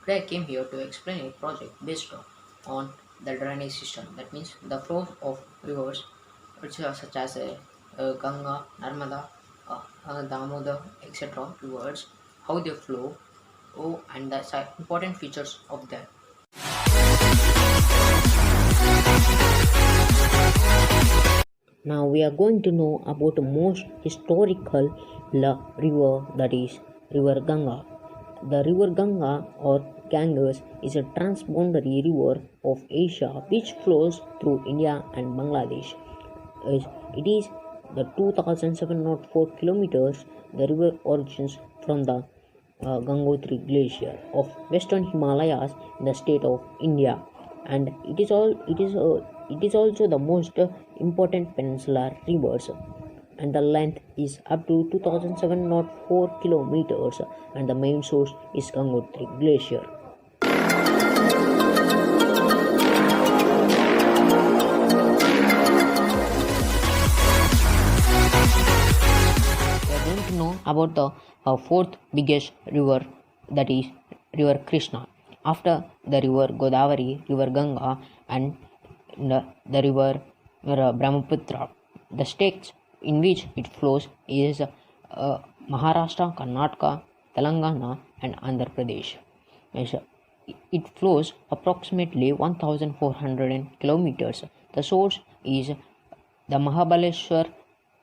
Today I came here to explain a project based on the drainage system. That means the flow of rivers, which are such as Ganga, Narmada, Damodar, etc. rivers, how they flow, and the important features of them. Now we are going to know about the most historical river, that is River Ganga. The River Ganga or Ganges is a transboundary river of Asia which flows through India and Bangladesh. It is the 2704 kilometers. The river origins from the Gangotri Glacier of Western Himalayas in the state of India, and it is also the most important peninsular rivers, and the length is up to 2704 kilometers, and the main source is Gangotri Glacier. We are going to know about the fourth biggest river, that is River Krishna. After the river Godavari, River Ganga, and the river Brahmaputra, the states in which it flows is Maharashtra, Karnataka, Telangana, and Andhra Pradesh. Yes, it flows approximately 1400 kilometers. The source is the Mahabaleshwar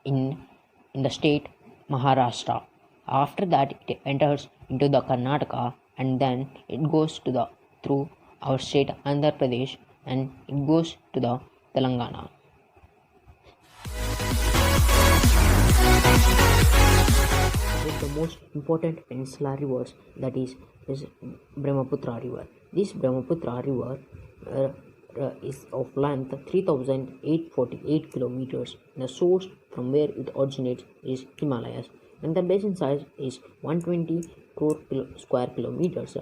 in the state Maharashtra. After that, it enters into the Karnataka, and then it goes to the through our state Andhra Pradesh, and it goes to the Telangana. With the most important peninsular rivers, that is Brahmaputra river. This Brahmaputra river is of length 3848 kilometers. The source from where it originates is Himalayas, and the basin size is 120 crore square kilometers,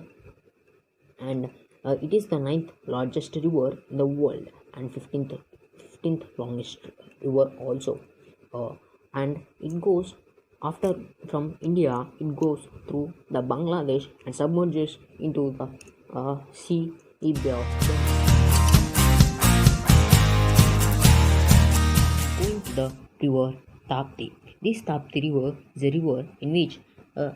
and it is the ninth largest river in the world and 15th longest river also, and it goes after from India. It goes through the Bangladesh and submerges into the sea bed. Going to the river Tapti. This Tapti river is a river in which the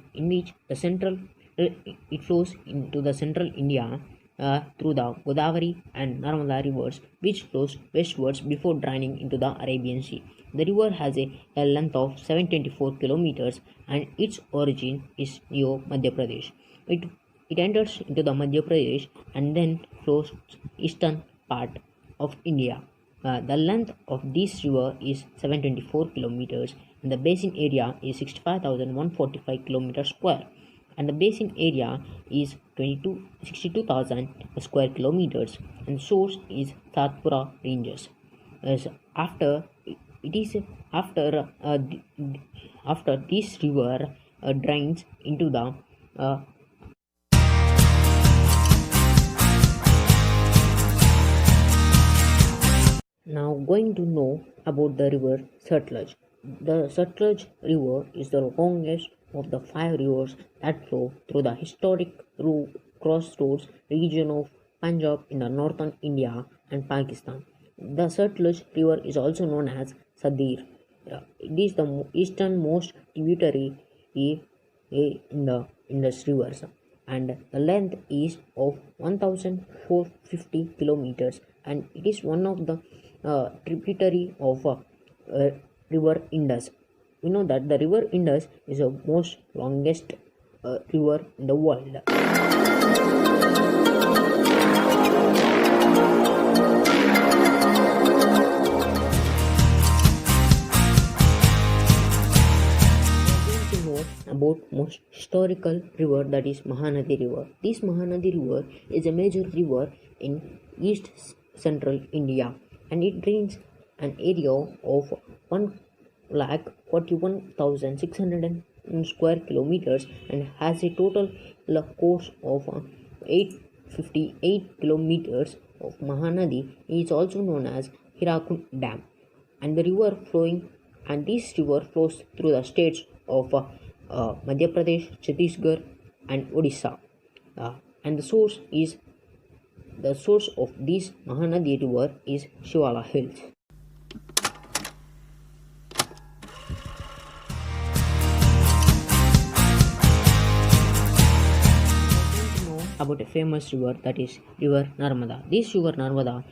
central it flows into the central India through the Godavari and Narmada rivers, which flows westwards before draining into the Arabian Sea. The river has a length of 724 kilometers, and its origin is near Madhya Pradesh. It enters into the Madhya Pradesh and then flows eastern part of India. The length of this river is 724 kilometers, and the basin area is 65,145 kilometers square, and the basin area is 62,000 square kilometers, and source is Satpura Ranges. As after it is after this river drains into the Now going to know about the river Satluj. The Satluj river is the longest of the five rivers that flow through the historic crossroads region of Punjab in the northern India and Pakistan. The Satluj river is also known as Sadir. It is the easternmost tributary in the Indus rivers, and the length is of 1450 kilometers, and it is one of the tributary of river Indus. We know that the river Indus is the most longest river in the world. About most historical river, that is Mahanadi river. This Mahanadi river is a major river in east central India, and it drains an area of 1,41,600 square kilometers and has a total course of 858 kilometers. Of Mahanadi is also known as Hirakund Dam, and the river flowing and this river flows through the states of Madhya Pradesh, Chhattisgarh, and Odisha. and the source of this Mahanadi river is Shivala Hills. Know about a famous river, that is River Narmada. This River Narmada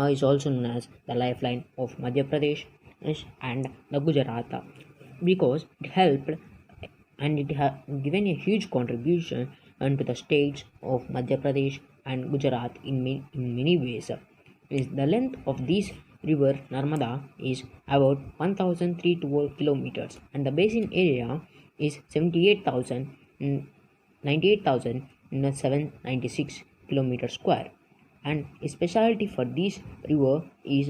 is also known as the lifeline of Madhya Pradesh and the Gujarat, because it helped and it has given a huge contribution to the states of Madhya Pradesh and Gujarat in many ways. The length of this river Narmada is about 1,312 kilometers, and the basin area is 98,796 kilometers square. And a specialty for this river is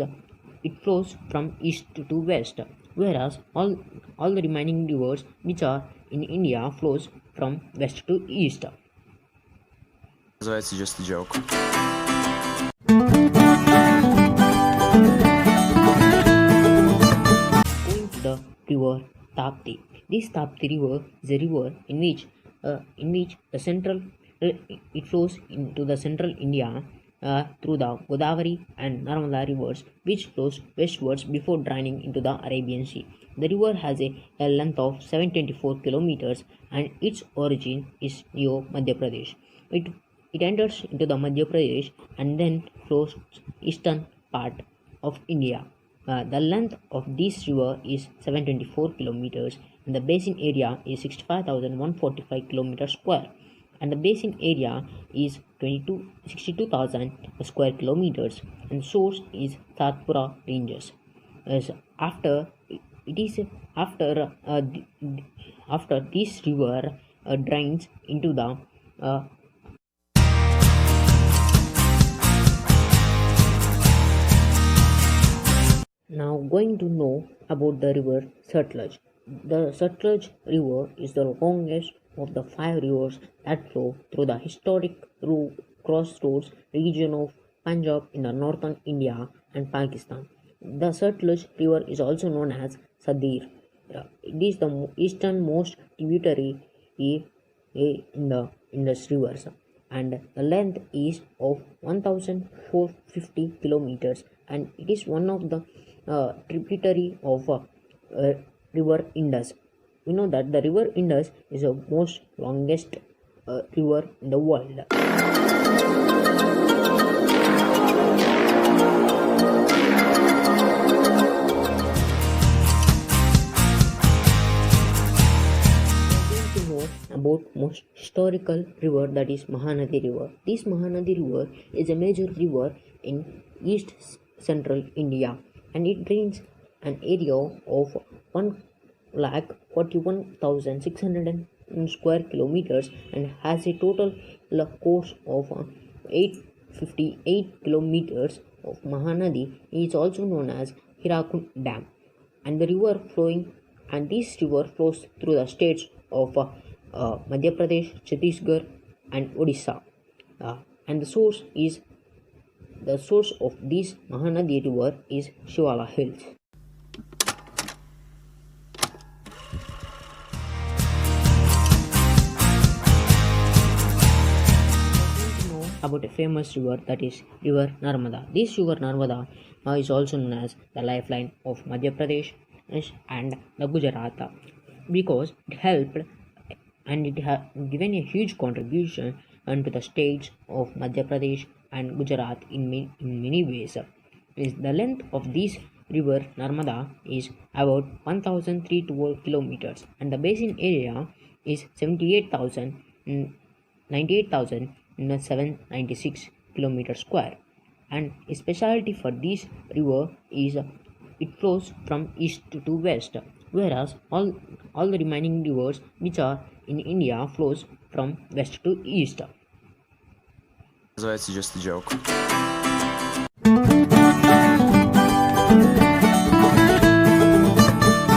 it flows from east to west, whereas all the remaining rivers which are in India flows from west to east. Называется just a joke. Going to the river Tapti. This Tapti river is a river in which the central it flows into the central India through the Godavari and Narmada rivers, which flows westwards before draining into the Arabian Sea. The river has a length of 724 kilometers and its origin is near Madhya Pradesh. It enters into the Madhya Pradesh and then flows eastern part of India. The length of this river is 724 kilometers and the basin area is 65,145 kilometers square, and the basin area is 62,000 square kilometers, and source is Satpura ranges. As after after this river drains into the Now going to know about the river Satluj. The Satluj river is the longest of the 5 rivers that flow through the historic crossroads region of Punjab in the northern India and Pakistan. The Satluj river is also known as Sadir. It is the easternmost tributary in the Indus rivers, and the length is of 1,450 kilometers, and it is one of the tributary of river Indus. We know that the river Indus is the most longest river in the world. About most historical river, that is Mahanadi river. This Mahanadi river is a major river in east central India, and it drains an area of 1,41,600 square kilometers and has a total course of 858 kilometers. Of Mahanadi is also known as Hirakund Dam, and the river flowing and this river flows through the states of Madhya Pradesh, Chhattisgarh, and Odisha. And the source of this Mahanadi river is Shivala Hills. About a famous river, that is River Narmada. This River Narmada is also known as the lifeline of Madhya Pradesh and the Gujarat, because it helped and it has given a huge contribution to the states of Madhya Pradesh and Gujarat in many ways. The length of this river Narmada is about 1,312 kilometers, and the basin area is 98,796 kilometers square. And a specialty for this river is it flows from east to west, whereas all the remaining rivers which are in India flows from west to east. Называется just a joke.